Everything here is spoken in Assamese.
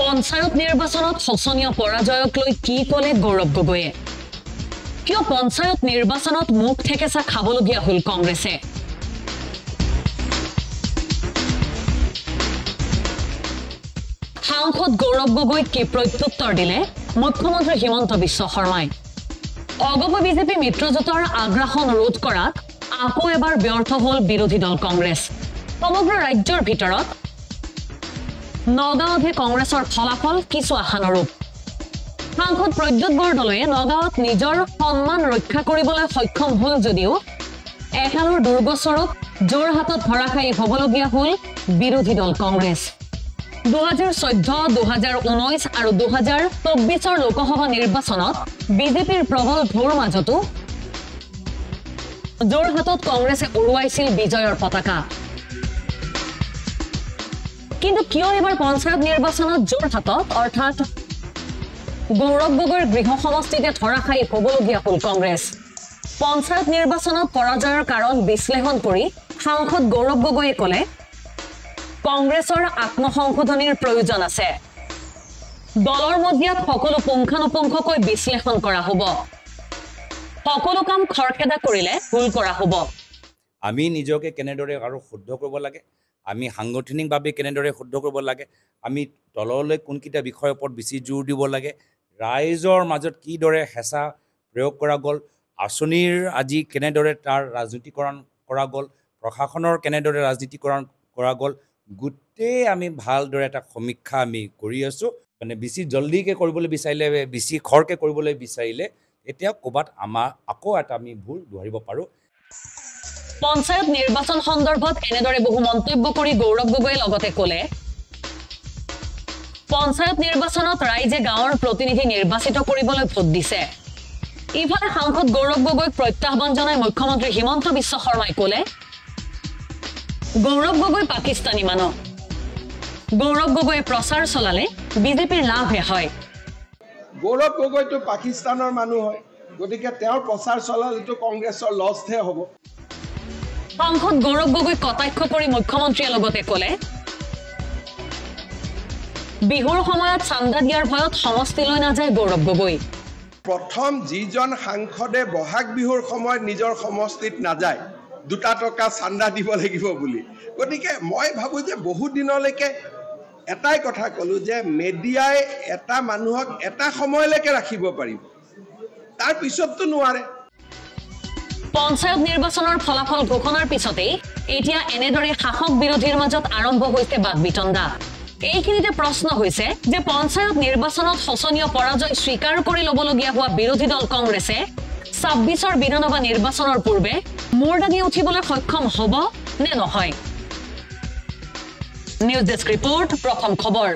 পঞ্চায়ত নিৰ্বাচনত শোচনীয় পৰাজয়ক লৈ কি ক'লে গৌৰৱ গগৈয়ে কিয় পঞ্চায়ত নিৰ্বাচনত মুখ ঠেকেচা খাবলগীয়া হ'ল কংগ্ৰেছে সাংসদ গৌৰৱ গগৈক কি প্ৰত্যুত্তৰ দিলে মুখ্যমন্ত্ৰী হিমন্ত বিশ্ব শৰ্মাই অগপ বিজেপি মিত্ৰজোঁটৰ আগ্ৰাসন ৰোধ কৰাত আকৌ এবাৰ ব্যৰ্থ হ'ল বিৰোধী দল কংগ্ৰেছ সমগ্ৰ ৰাজ্যৰ ভিতৰত নগাঁৱতহে কংগ্ৰেছৰ ফলাফল কিছু আশানুৰূপ সাংসদ প্ৰদ্যুৎ বৰদলৈয়ে নগাঁৱত নিজৰ সন্মান ৰক্ষা কৰিবলৈ সক্ষম হ'ল যদিও একালৰ দুৰ্গস্বৰূপ যোৰহাটত ধৰাশায়ী হ'বলগীয়া হ'ল বিৰোধী দল কংগ্ৰেছ 2014, 2019 আৰু 2024 লোকসভা নিৰ্বাচনত বিজেপিৰ প্ৰবল ঢৌৰ মাজতো যোৰহাটত কংগ্ৰেছে উৰুৱাইছিল বিজয়ৰ পতাকা কিন্তু কিয় এবাৰ পঞ্চায়ত নিৰ্বাচনত যোৰহাটত অৰ্থাৎ গৌৰৱ গগৈৰ গৃহ সমষ্টিতে ধৰাশায়ী হ'বলগীয়া হ'ল কংগ্ৰেছ পঞ্চায়ত নিৰ্বাচনত পৰাজয়ৰ কাৰণ বিশ্লেষণ কৰি সাংসদ গৌৰৱ গগৈয়ে ক'লে কংগ্ৰেছৰ আত্মসংশোধনীৰ প্ৰয়োজন আছে দলৰ মজিয়াত সকলো পুংখানুপুংখকৈ বিশ্লেষণ কৰা হ'ব সকলো কাম খৰখেদা কৰিলে ভুল কৰা হ'ব আমি নিজকে কেনেদৰে আৰু শুদ্ধ কৰিব লাগে আমি সাংগঠনিকভাৱে কেনেদৰে শুদ্ধ কৰিব লাগে আমি দললৈ কোনকিটা বিষয়ৰ ওপৰত বেছি জোৰ দিব লাগে ৰাইজৰ মাজত কিদৰে হেঁচা প্ৰয়োগ কৰা গ'ল আঁচনিৰ আজি কেনেদৰে তাৰ ৰাজনীতিকৰণ কৰা গ'ল প্ৰশাসনৰ কেনেদৰে ৰাজনীতিকৰণ কৰা গ'ল গোটেই আমি ভালদৰে এটা সমীক্ষা আমি কৰি আছোঁ মানে বেছি জলদিকৈ কৰিবলৈ বিচাৰিলে বেছি খৰকৈ কৰিবলৈ বিচাৰিলে এতিয়া ক'ৰবাত আমাৰ আকৌ এটা আমি ভুল ধৰিব পাৰোঁ পঞ্চায়ত নিৰ্বাচন সন্দৰ্ভত এনেদৰে বহু মন্তব্য কৰি গৌৰৱ গগৈয়ে লগতে ক'লে পঞ্চায়ত নিৰ্বাচনত ৰাইজে গাঁৱৰ প্ৰতিনিধি নিৰ্বাচিত কৰিবলৈ ভোট দিছে ইফালে সাংসদ গৌৰৱ গগৈক প্ৰত্যাহ্বান জনাই মুখ্যমন্ত্ৰী হিমন্ত বিশ্ব শৰ্মাই ক'লে গৌৰৱ গগৈ পাকিস্তানী মানুহ গৌৰৱ গগৈয়ে প্ৰচাৰ চলালে বিজেপিৰ লাভহে হয় গৌৰৱ গগৈটো পাকিস্তানৰ মানুহ হয় গতিকে তেওঁৰ প্ৰচাৰ চলালেতো কংগ্ৰেছৰ লছহে হ'ব সাংসদ গৌৰৱ গগৈক কটাক্ষ কৰি মুখ্যমন্ত্ৰীয়ে লগতে ক'লে বিহুৰ সময়ত চান্দা দিয়াৰ ভয়ত সমষ্টিলৈ নাযায় গৌৰৱ গগৈ প্ৰথম যিজন সাংসদে বহাগ বিহুৰ সময়ত নিজৰ সমষ্টিত নাযায় 2 টকা চান্দা দিব লাগিব বুলি গতিকে মই ভাবোঁ যে বহু দিনলৈকে এটাই কথা ক'লো যে মিডিয়াই এটা মানুহক এটা সময়লৈকে ৰাখিব পাৰিব তাৰ পিছততো নোৱাৰে পঞ্চায়ত নিৰ্বাচনৰ ফলাফল ঘোষণাৰ পিছতেই এতিয়া এনেদৰে শাসক বিৰোধীৰ মাজত আৰম্ভ হৈছে বাকবিতণ্ডা এইখিনিতে প্ৰশ্ন হৈছে যে পঞ্চায়ত নিৰ্বাচনত শোচনীয় পৰাজয় স্বীকাৰ কৰি ল'বলগীয়া হোৱা বিৰোধী দল কংগ্ৰেছে 26ৰ বিধানসভা নিৰ্বাচনৰ পূৰ্বে মূৰ দাঙি উঠিবলৈ সক্ষম হ'ব নে নহয় নিউজ ডেস্ক ৰিপৰ্ট প্ৰথম খবৰ